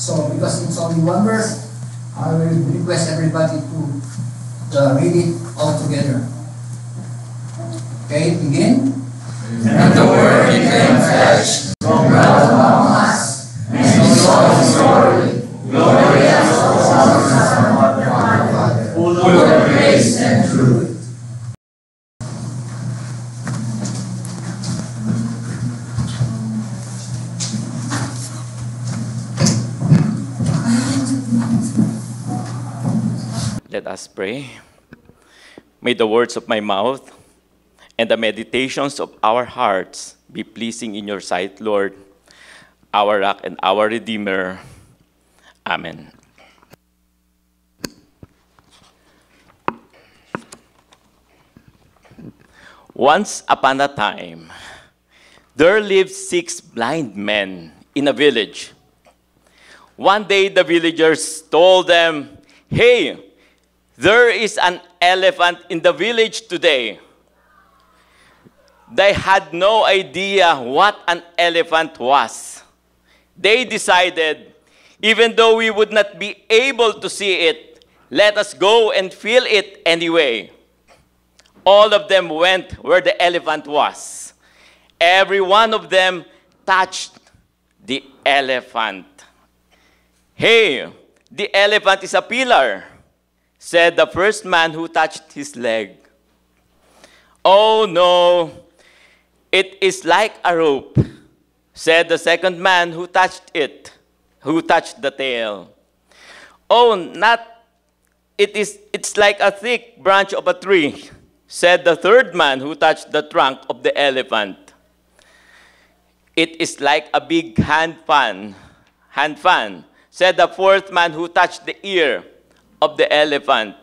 So because it's only one verse, I will request everybody to read it all together. Okay, begin. And the Word became flesh, dwelt among us, and we saw His glory, glory as of the Son of the Father, full of grace and truth. Let us pray. May the words of my mouth and the meditations of our hearts be pleasing in your sight, Lord, our rock and our Redeemer. Amen. Once upon a time, there lived 6 blind men in a village. One day, the villagers told them, "Hey, there is an elephant in the village today." They had no idea what an elephant was. They decided, even though we would not be able to see it, let us go and feel it anyway. All of them went where the elephant was. Every one of them touched the elephant. "Hey, the elephant is a pillar," said the first man who touched his leg. "Oh no, it is like a rope," said the second man who touched the tail. "Oh, it's like a thick branch of a tree," said the third man who touched the trunk of the elephant. "It is like a big hand fan, said the fourth man who touched the ear of the elephant.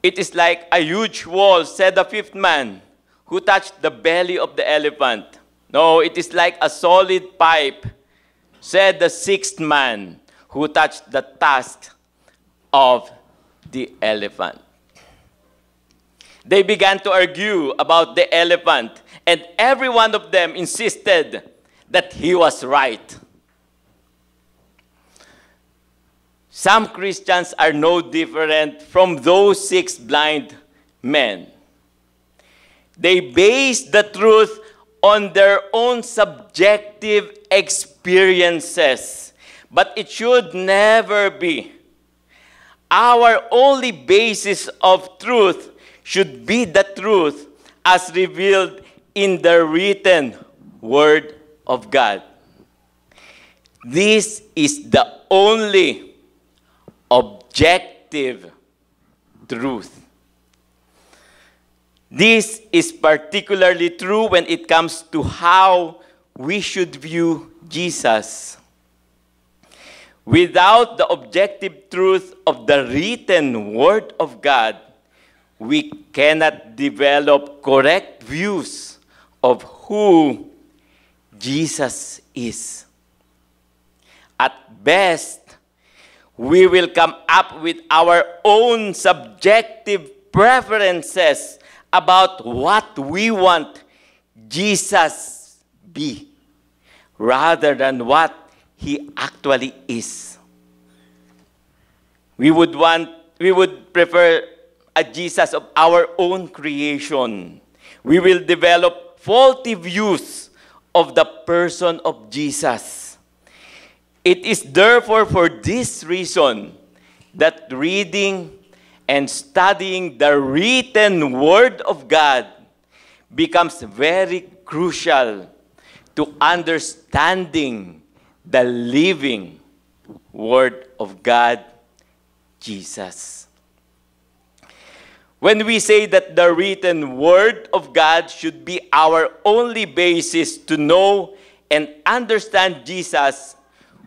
"It is like a huge wall," said the fifth man who touched the belly of the elephant. "No, it is like a solid pipe," said the sixth man who touched the tusk of the elephant. They began to argue about the elephant, and every one of them insisted that he was right. Some Christians are no different from those 6 blind men. They base the truth on their own subjective experiences, but it should never be. Our only basis of truth should be the truth as revealed in the written Word of God. This is the only objective truth. This is particularly true when it comes to how we should view Jesus. Without the objective truth of the written Word of God, we cannot develop correct views of who Jesus is. At best, we will come up with our own subjective preferences about what we want Jesus be, rather than what He actually is. We would prefer a Jesus of our own creation. We will develop faulty views of the person of Jesus. It is therefore for this reason that reading and studying the written Word of God becomes very crucial to understanding the living Word of God, Jesus. When we say that the written Word of God should be our only basis to know and understand Jesus,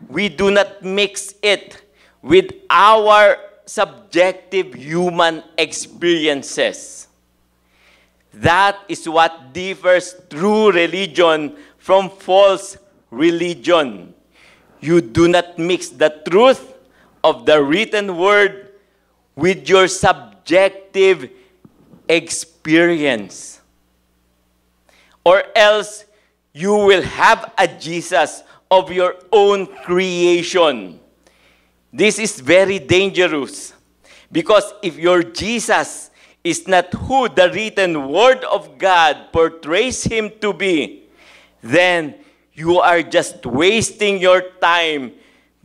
we do not mix it with our subjective human experiences. That is what differs true religion from false religion. You do not mix the truth of the written Word with your subjective experience. Or else, you will have a Jesus of your own creation. This is very dangerous because if your Jesus is not who the written word of God portrays him to be, then you are just wasting your time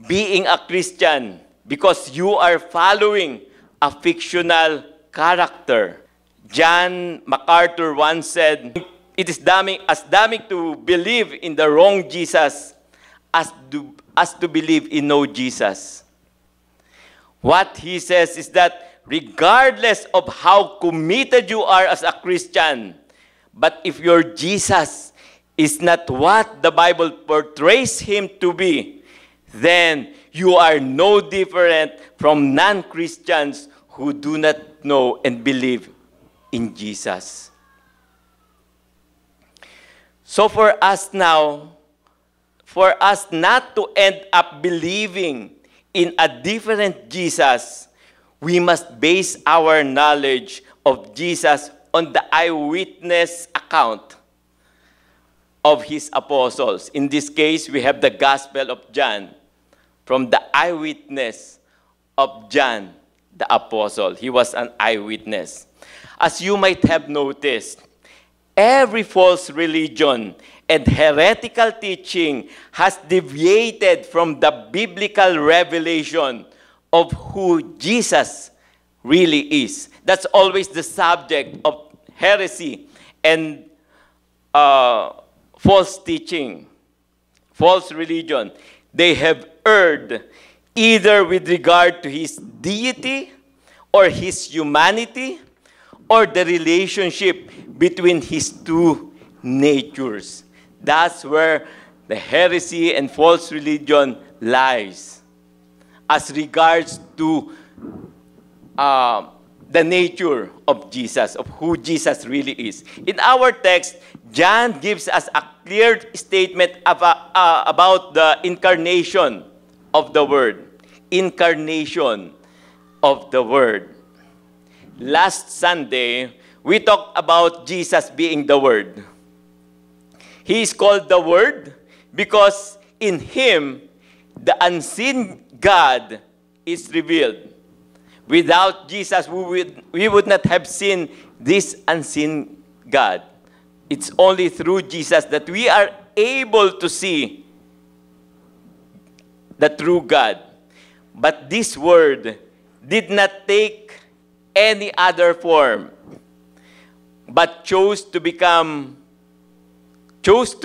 being a Christian because you are following a fictional character. John MacArthur once said, "It is damning to believe in the wrong Jesus as to believe in no Jesus." What he says is that regardless of how committed you are as a Christian, but if your Jesus is not what the Bible portrays him to be, then you are no different from non-Christians who do not know and believe in Jesus. So for us now, for us not to end up believing in a different Jesus, we must base our knowledge of Jesus on the eyewitness account of his apostles. In this case, we have the Gospel of John from the eyewitness of John the apostle. He was an eyewitness. As you might have noticed, every false religion and heretical teaching has deviated from the biblical revelation of who Jesus really is. That's always the subject of heresy and false teaching, false religion. They have erred either with regard to his deity or his humanity or the relationship between his two natures. That's where the heresy and false religion lies as regards to the nature of Jesus, of who Jesus really is. In our text, John gives us a clear statement about the incarnation of the Word. Incarnation of the Word. Last Sunday, we talked about Jesus being the Word. He is called the Word because in him, the unseen God is revealed. Without Jesus, we would not have seen this unseen God. It's only through Jesus that we are able to see the true God. But this Word did not take any other form, but chose to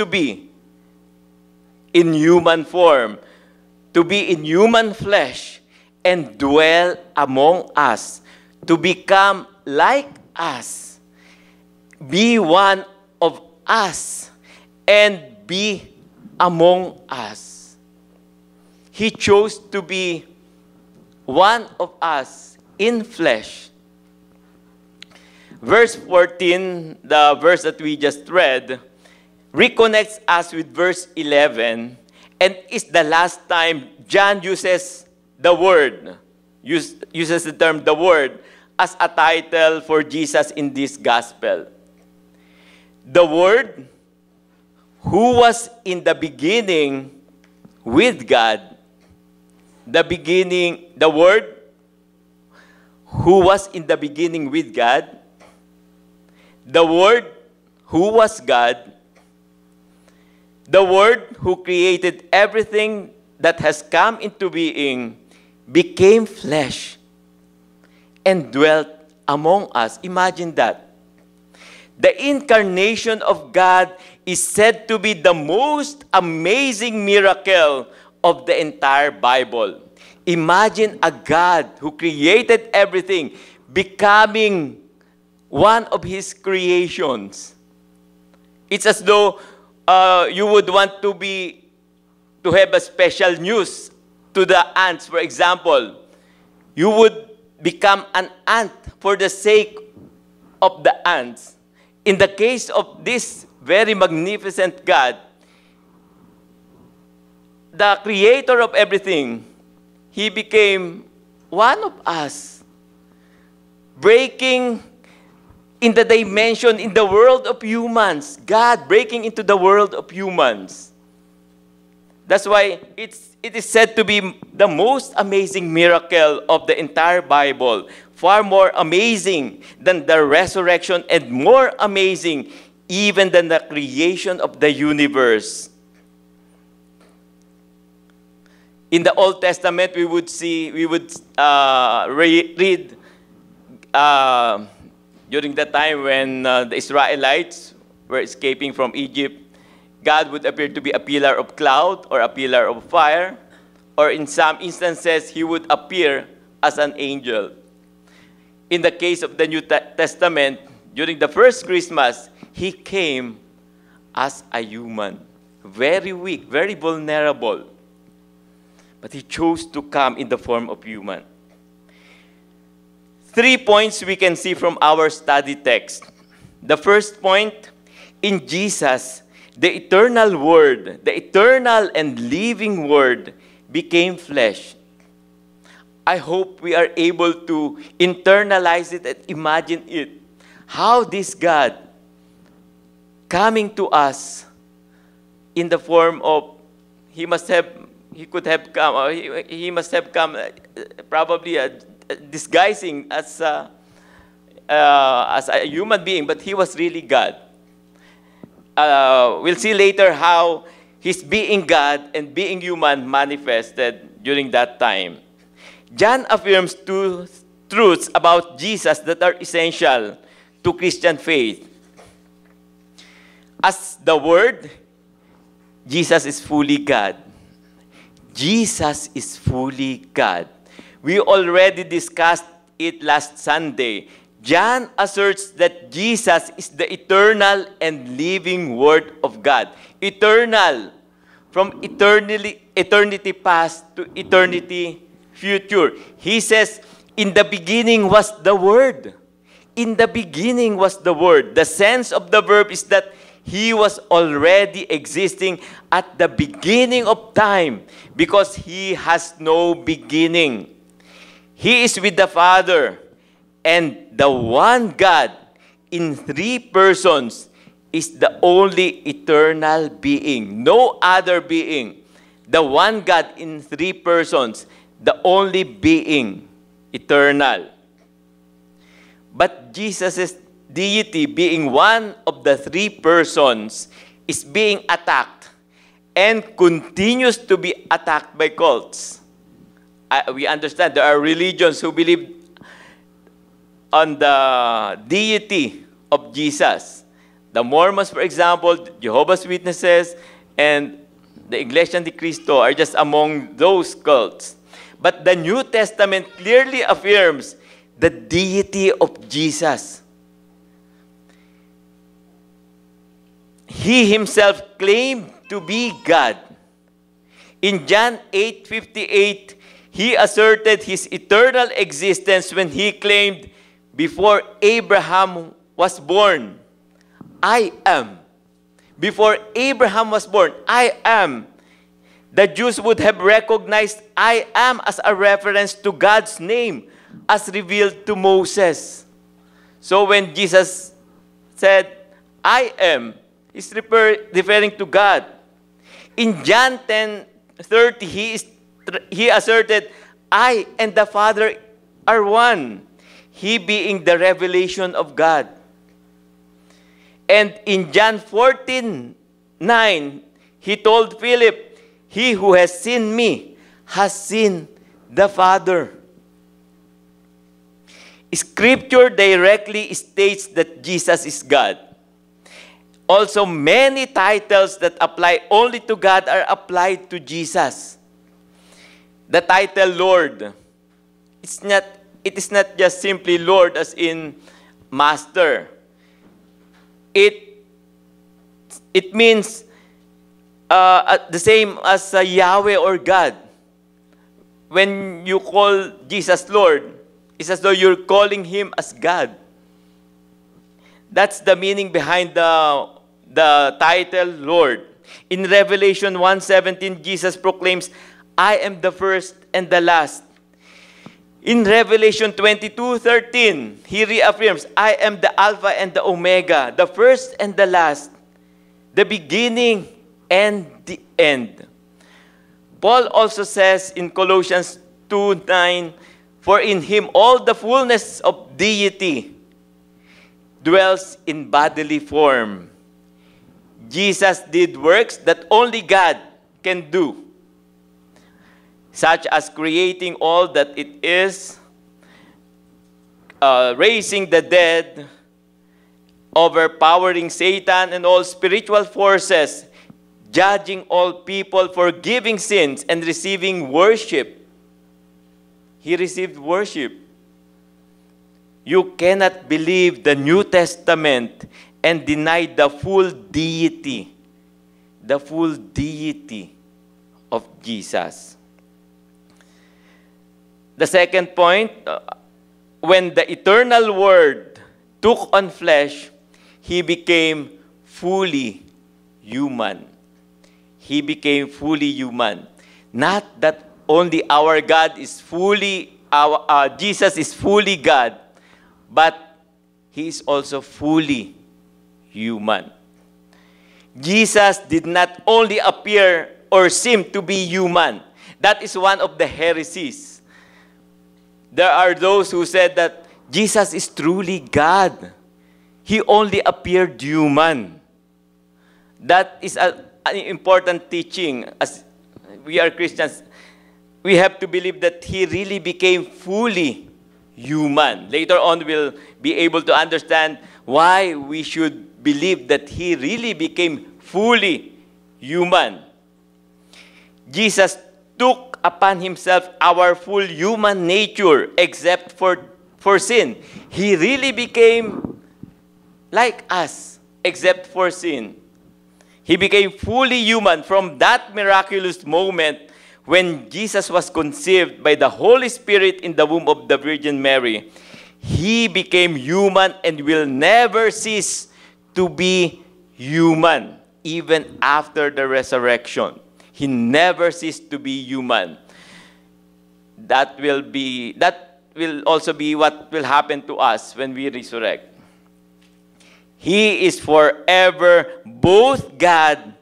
be in human form, to be in human flesh, and dwell among us, to become like us, be one of us, and be among us. He chose to be one of us in flesh. Verse 14, the verse that we just read, reconnects us with verse 11, and is the last time John uses the Word, uses the term the Word, as a title for Jesus in this gospel. The Word, who was in the beginning with God, the Word, who was in the beginning with God, the Word, who was God, the Word who created everything that has come into being, became flesh and dwelt among us. Imagine that. The incarnation of God is said to be the most amazing miracle of the entire Bible. Imagine a God who created everything becoming one of his creations. It's as though you would want to have a special news to the ants, for example. You would become an ant for the sake of the ants. In the case of this very magnificent God, the creator of everything, he became one of us, breaking in the dimension, in the world of humans. God breaking into the world of humans. That's why it is said to be the most amazing miracle of the entire Bible. Far more amazing than the resurrection and more amazing even than the creation of the universe. In the Old Testament, we would read during the time when the Israelites were escaping from Egypt, God would appear to be a pillar of cloud or a pillar of fire, or in some instances, he would appear as an angel. In the case of the New Testament, during the first Christmas, he came as a human, very weak, very vulnerable. But he chose to come in the form of human. 3 points we can see from our study text. The first point, in Jesus, the eternal Word, the eternal and living Word became flesh. I hope we are able to internalize it and imagine it. How this God coming to us in the form of, he must have come probably disguising as a human being, but he was really God. We'll see later how his being God and being human manifested during that time. John affirms two truths about Jesus that are essential to Christian faith. As the Word, Jesus is fully God. Jesus is fully God. We already discussed it last Sunday. John asserts that Jesus is the eternal and living Word of God. Eternal, from eternity past to eternity future. He says, in the beginning was the Word. In the beginning was the Word. The sense of the verb is that he was already existing at the beginning of time because he has no beginning. He is with the Father, and the one God in 3 persons is the only eternal being. No other being. The one God in 3 persons, the only being, eternal. But Jesus' deity, being one of the 3 persons, is being attacked and continues to be attacked by cults. We understand there are religions who believe on the deity of Jesus. The Mormons, for example, Jehovah's Witnesses, and the Iglesia de Cristo are just among those cults. But the New Testament clearly affirms the deity of Jesus. He himself claimed to be God. In John 8:58, he asserted his eternal existence when he claimed, before Abraham was born, I am. Before Abraham was born, I am. The Jews would have recognized I am as a reference to God's name as revealed to Moses. So when Jesus said, I am, he's referring to God. In John 10:30, he asserted, I and the Father are one. He being the revelation of God. And in John 14:9, he told Philip, he who has seen me has seen the Father. Scripture directly states that Jesus is God. Also, many titles that apply only to God are applied to Jesus. The title Lord, it is not just simply Lord as in Master. It means the same as Yahweh or God. When you call Jesus Lord, it's as though you're calling him as God. That's the meaning behind the title Lord. In Revelation 1:17, Jesus proclaims, I am the first and the last. In Revelation 22:13, he reaffirms, I am the Alpha and the Omega, the first and the last, the beginning and the end. Paul also says in Colossians 2:9, "For in him all the fullness of deity dwells in bodily form." Jesus did works that only God can do, such as creating all that it is, raising the dead, overpowering Satan and all spiritual forces, judging all people, forgiving sins, and receiving worship. He received worship. You cannot believe the New Testament and deny the full deity of Jesus. The second point, when the eternal Word took on flesh, He became fully human. He became fully human. Not that only our God is fully, Jesus is fully God, but He is also fully human. Jesus did not only appear or seem to be human. That is one of the heresies. There are those who said that Jesus is truly God. He only appeared human. That is an important teaching. As we are Christians, we have to believe that He really became fully human. Later on, we'll be able to understand why we should believe that He really became fully human. Jesus took upon Himself our full human nature except for sin. He really became like us except for sin. He became fully human from that miraculous moment when Jesus was conceived by the Holy Spirit in the womb of the Virgin Mary. He became human and will never cease to be human even after the resurrection. He never ceased to be human. That will also be what will happen to us when we resurrect. He is forever both God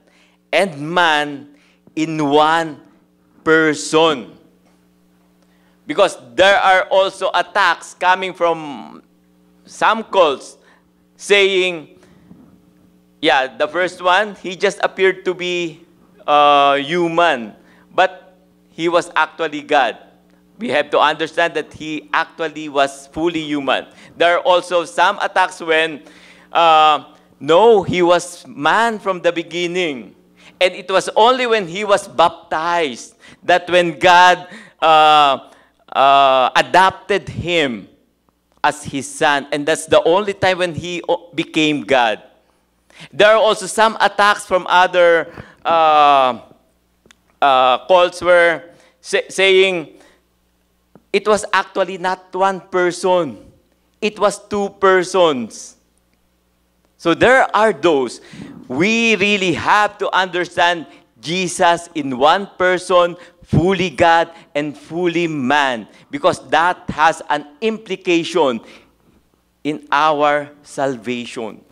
and man in one person. Because there are also attacks coming from some cults saying, the first one, He just appeared to be human, but He was actually God. We have to understand that He actually was fully human. There are also some attacks when no, He was man from the beginning. And it was only when He was baptized that when God adopted Him as His Son. And that's the only time when He became God. There are also some attacks from other cults where saying it was actually not one person. It was two persons. So there are those. We really have to understand Jesus in one person, fully God and fully man, because that has an implication in our salvation.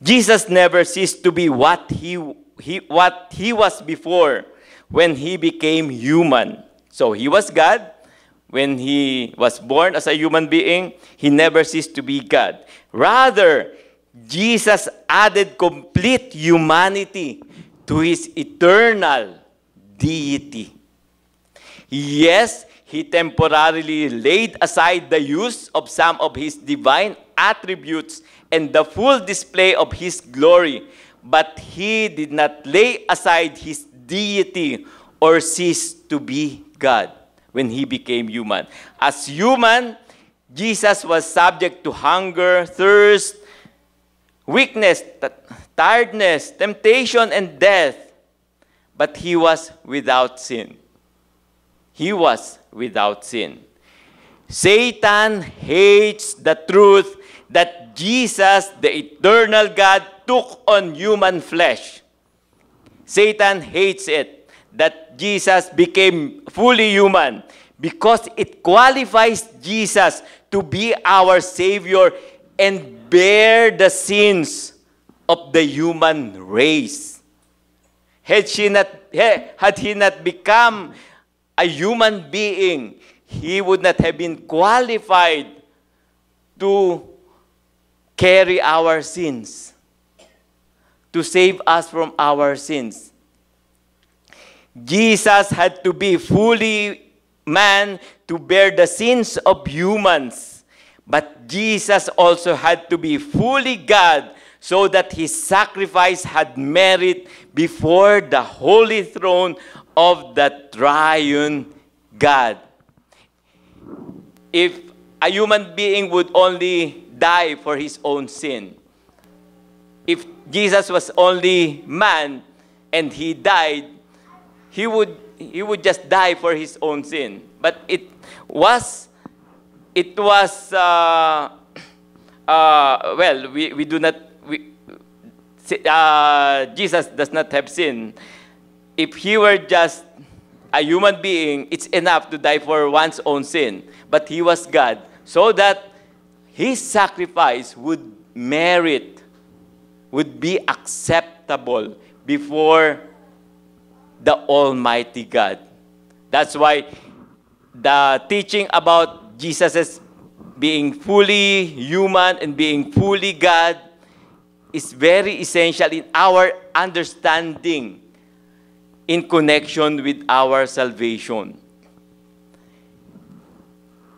Jesus never ceased to be what he was before when He became human. So He was God. When He was born as a human being, He never ceased to be God. Rather, Jesus added complete humanity to His eternal deity. Yes, He temporarily laid aside the use of some of His divine attributes and the full display of His glory, but He did not lay aside His deity or cease to be God when He became human. As human, Jesus was subject to hunger, thirst, weakness, tiredness, temptation, and death. But He was without sin. He was without sin. Satan hates the truth that Jesus, the eternal God, took on human flesh. Satan hates it that Jesus became fully human because it qualifies Jesus to be our Savior and bear the sins of the human race. had he not become a human being, he would not have been qualified to carry our sins, to save us from our sins. Jesus had to be fully man to bear the sins of humans. But Jesus also had to be fully God so that his sacrifice had merit before the holy throne of the triune God. If a human being would only die for his own sin, if Jesus was only man and he died, he would just die for his own sin. But Jesus does not have sin. If he were just a human being, it's enough to die for one's own sin. But he was God, so that his sacrifice would be acceptable before the Almighty God. That's why the teaching about Jesus as being fully human and being fully God is very essential in our understanding in connection with our salvation.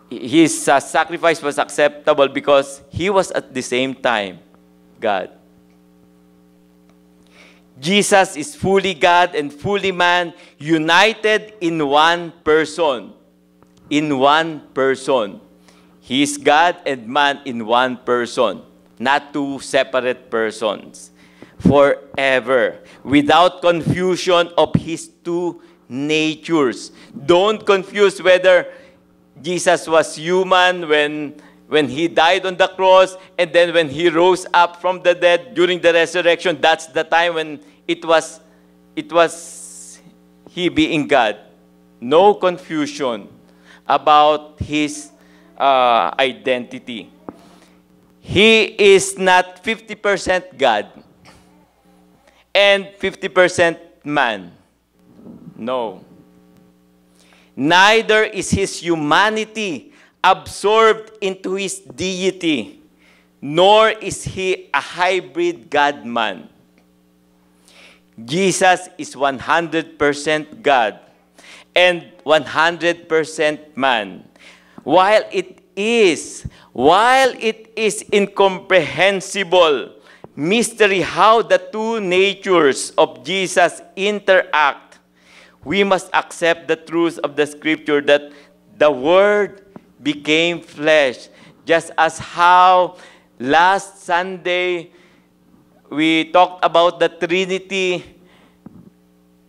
His sacrifice was acceptable because he was at the same time God. Jesus is fully God and fully man, united in one person. In one person. He is God and man in one person, not two separate persons. Forever, without confusion of his two natures. Don't confuse whether Jesus was human when he died on the cross, and then when he rose up from the dead during the resurrection, that's the time when it was he being God. No confusion about his identity. He is not 50% God and 50% man. No. Neither is his humanity absorbed into his deity, nor is he a hybrid God-man. Jesus is 100% God and 100% man. While it is incomprehensible mystery how the two natures of Jesus interact, we must accept the truth of the scripture that the Word became flesh. Just as how last Sunday we talked about the Trinity,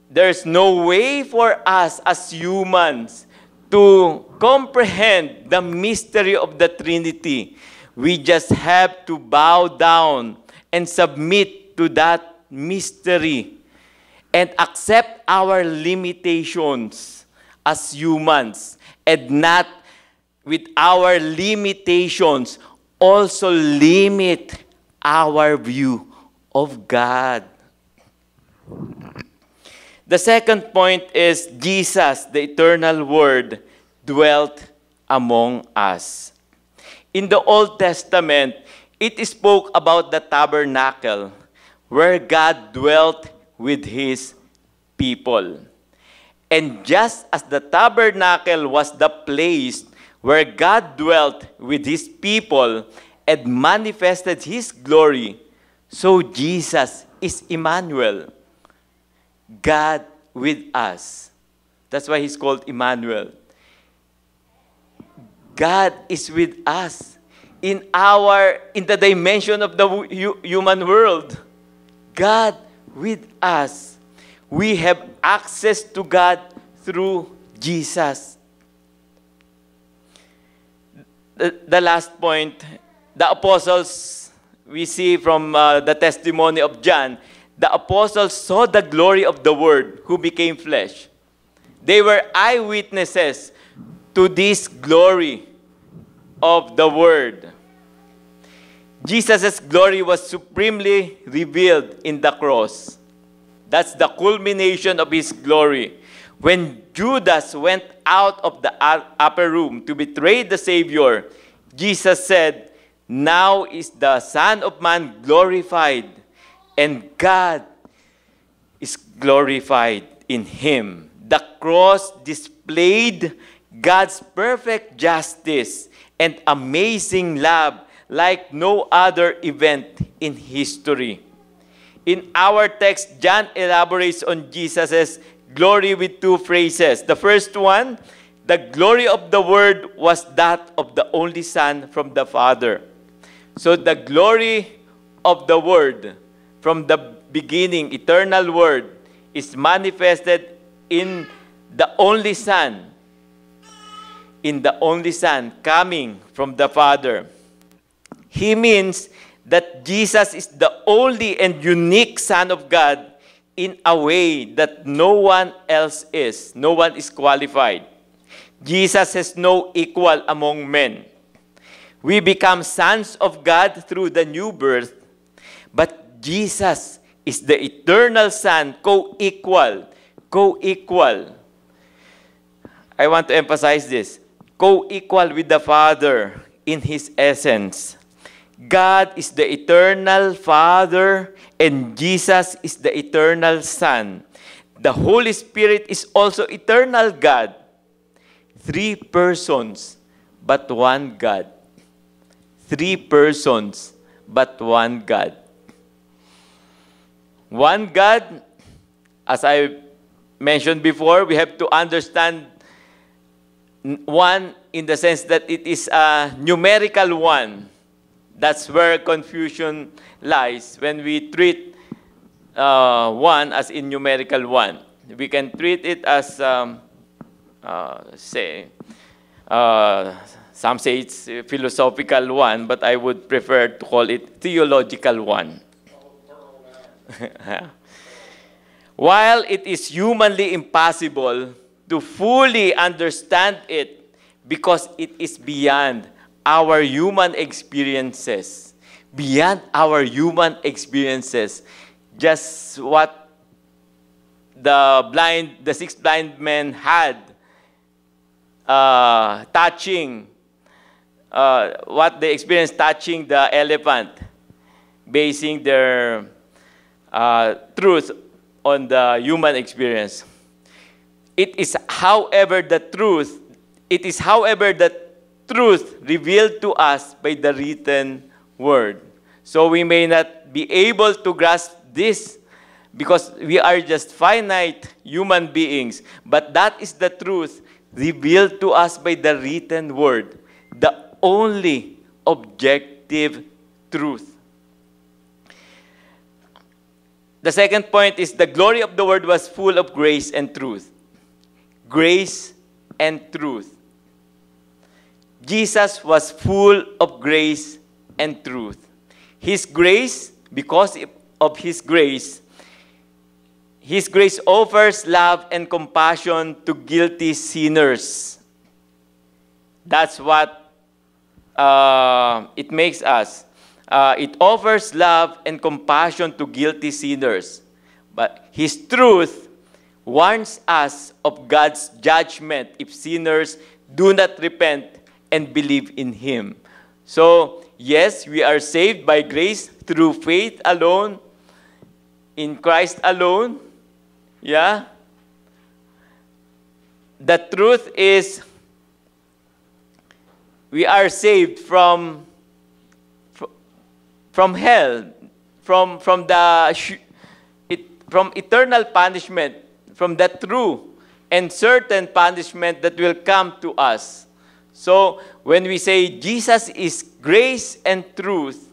there's no way for us as humans to comprehend the mystery of the Trinity. We just have to bow down and submit to that mystery and accept our limitations as humans, and not with our limitations also limit our view of God. The second point is Jesus, the eternal Word, dwelt among us. In the Old Testament, it spoke about the tabernacle where God dwelt with his people. And just as the tabernacle was the place where God dwelt with his people and manifested his glory, so Jesus is Emmanuel, God with us. That's why he's called Emmanuel. God is with us in the dimension of the human world. God with us. We have access to God through Jesus. The last point, the apostles, we see from the testimony of John, the apostles saw the glory of the Word who became flesh. They were eyewitnesses to this glory of the Word. Jesus' glory was supremely revealed in the cross. That's the culmination of his glory. When Judas went out of the upper room to betray the Savior, Jesus said, "Now is the Son of Man glorified, and God is glorified in him." The cross displayed God's perfect justice and amazing love like no other event in history. In our text, John elaborates on Jesus' glory with two phrases. The first one, the glory of the Word was that of the only Son from the Father. So the glory of the Word from the beginning, eternal Word, is manifested in the only Son. In the only Son coming from the Father. He means that Jesus is the only and unique Son of God in a way that no one else is. No one is qualified. Jesus has no equal among men. We become sons of God through the new birth, but Jesus is the eternal Son, co-equal. Co-equal. I want to emphasize this. Co-equal with the Father in His essence. God is the eternal Father and Jesus is the eternal Son. The Holy Spirit is also eternal God. Three persons, but one God. Three persons, but one God. One God, as I mentioned before, we have to understand one in the sense that it is a numerical one. That's where confusion lies when we treat one as in numerical one. We can treat it as, some say it's a philosophical one, but I would prefer to call it theological one. While it is humanly impossible to fully understand it because it is beyond our human experiences. Beyond our human experiences. Just what the six blind men had touching, what they experienced touching the elephant, basing their truth on the human experience. It is, however, the truth revealed to us by the written word. So we may not be able to grasp this because we are just finite human beings, but that is the truth revealed to us by the written word, the only objective truth. The second point is the glory of the word was full of grace and truth. Grace and truth. Jesus was full of grace and truth. His grace, because of His grace offers love and compassion to guilty sinners. That's what it makes us. It offers love and compassion to guilty sinners. But His truth warns us of God's judgment if sinners do not repent and believe in Him. So, yes, we are saved by grace through faith alone, in Christ alone. Yeah? The truth is, we are saved from hell, from eternal punishment, from the true and certain punishment that will come to us. So, when we say Jesus is grace and truth,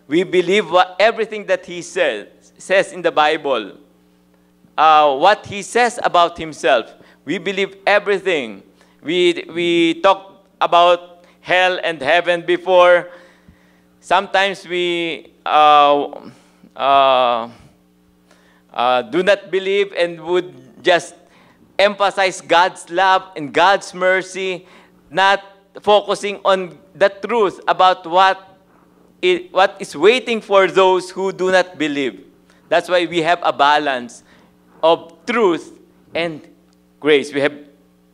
we believe everything that He says in the Bible. What He says about Himself. We believe everything. We talked about hell and heaven before. Sometimes we do not believe and would just emphasize God's love and God's mercy, not focusing on the truth about what is waiting for those who do not believe. That's why we have a balance. of truth and grace. We have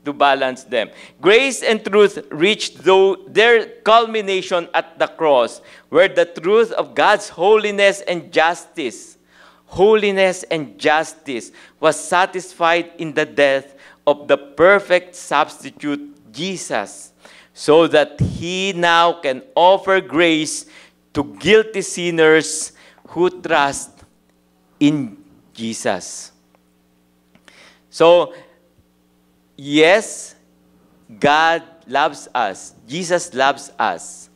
to balance them. Grace and truth reached their culmination at the cross, where the truth of God's holiness and justice was satisfied in the death of the perfect substitute, Jesus, so that he now can offer grace to guilty sinners who trust in Jesus. So, yes, God loves us. Jesus loves us.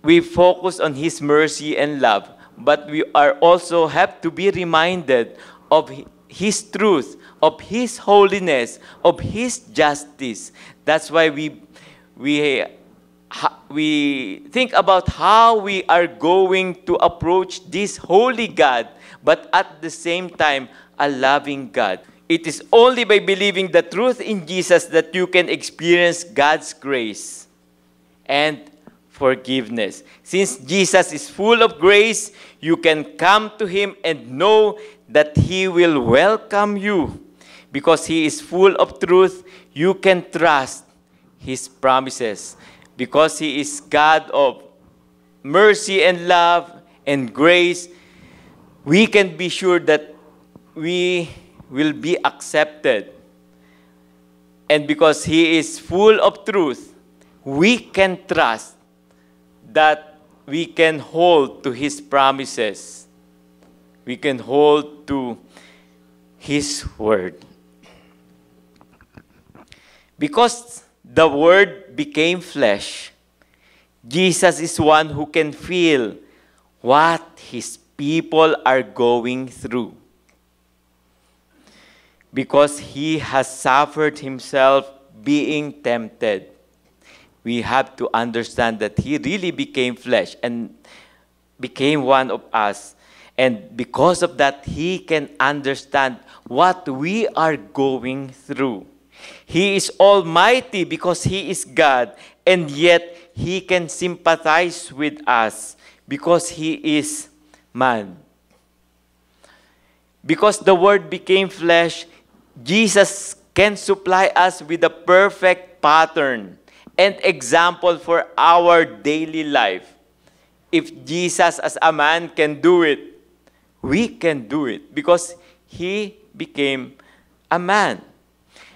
We focus on His mercy and love, but we are also have to be reminded of His truth, of His holiness, of His justice. That's why we think about how we are going to approach this holy God, but at the same time, a loving God. It is only by believing the truth in Jesus that you can experience God's grace and forgiveness. Since Jesus is full of grace, you can come to Him and know that He will welcome you. Because He is full of truth, you can trust His promises. Because He is God of mercy and love and grace, we can be sure that we will be accepted. And because He is full of truth, we can trust that we can hold to His promises. We can hold to His word. Because the Word became flesh, Jesus is one who can feel what His people are going through. Because He has suffered Himself being tempted, we have to understand that He really became flesh and became one of us. And because of that, He can understand what we are going through. He is almighty because He is God, and yet He can sympathize with us because He is man. Because the Word became flesh, Jesus can supply us with a perfect pattern and example for our daily life. If Jesus as a man can do it, we can do it because He became a man.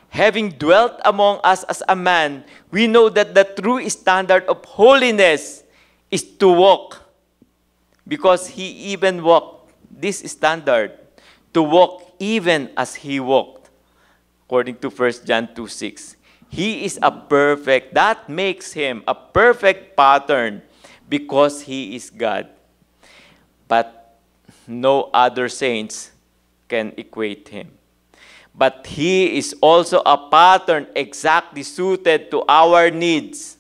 Having dwelt among us as a man, we know that the true standard of holiness is to walk, because He even walked this standard, to walk even as He walked, according to 1 John 2:6. He is a perfect, that makes Him a perfect pattern because He is God. But no other saints can equate Him. But He is also a pattern exactly suited to our needs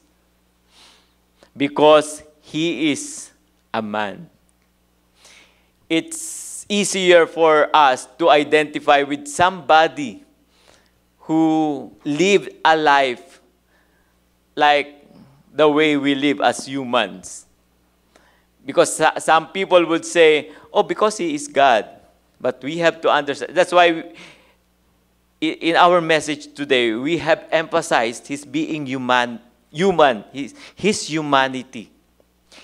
because He is a man. It's easier for us to identify with somebody who lived a life like the way we live as humans. Because some people would say, oh, because He is God. But we have to understand. That's why in our message today, we have emphasized His being human, His humanity,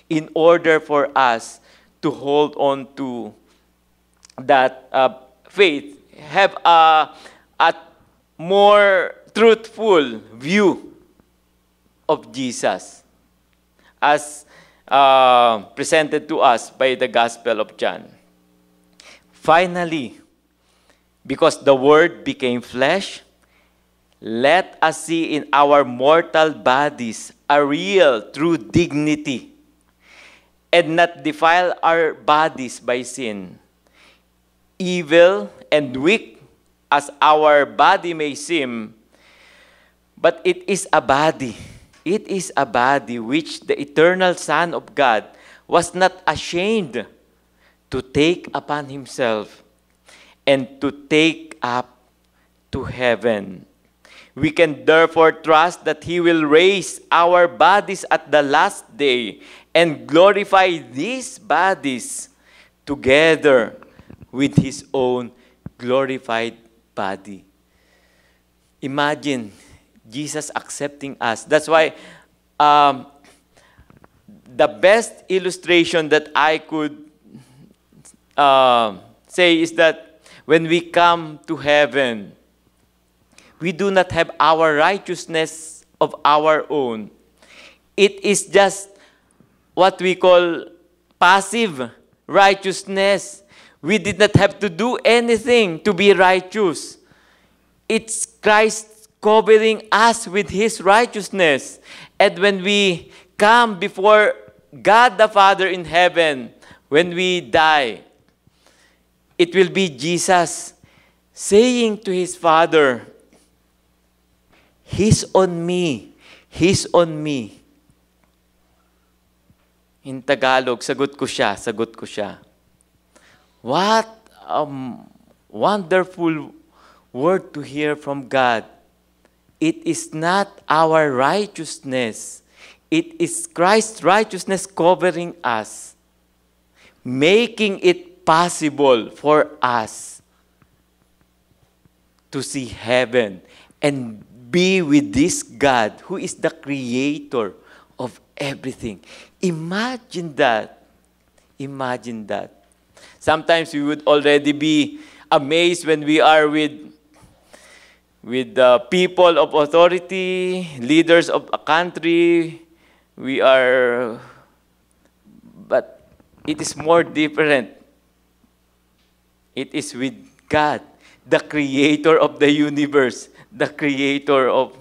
in order for us to hold on to that faith, have a more truthful view of Jesus as presented to us by the Gospel of John. Finally, because the Word became flesh, let us see in our mortal bodies a real, true dignity, and not defile our bodies by sin. Evil and weak as our body may seem, but it is a body. It is a body which the eternal Son of God was not ashamed to take upon Himself and to take up to heaven. We can therefore trust that He will raise our bodies at the last day and glorify these bodies together with His own glorified body. Imagine Jesus accepting us. That's why the best illustration that I could say is that when we come to heaven, we do not have our righteousness of our own. It is just what we call passive righteousness. We did not have to do anything to be righteous. It's Christ covering us with His righteousness. And when we come before God the Father in heaven, when we die, it will be Jesus saying to His Father, He's on me. He's on me. In Tagalog, sagot ko siya, sagot ko siya. What a wonderful word to hear from God. It is not our righteousness. It is Christ's righteousness covering us, making it possible for us to see heaven and be with this God who is the creator of everything. Imagine that. Imagine that. Sometimes we would already be amazed when we are with the people of authority, leaders of a country. We are, but it is more different. It is with God, the creator of the universe, the creator of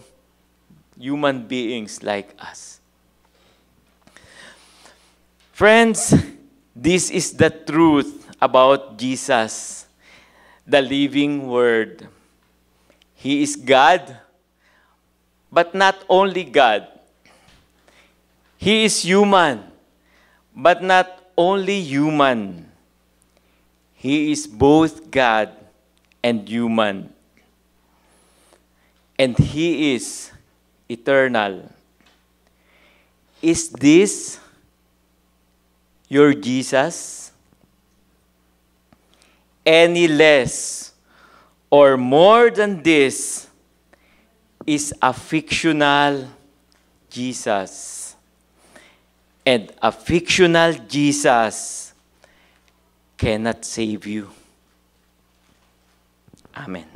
human beings like us. Friends, this is the truth about Jesus, the living Word. He is God, but not only God. He is human, but not only human. He is both God and human. And He is eternal. Is this your Jesus? Any less or more than this is a fictional Jesus. And a fictional Jesus cannot save you. Amen.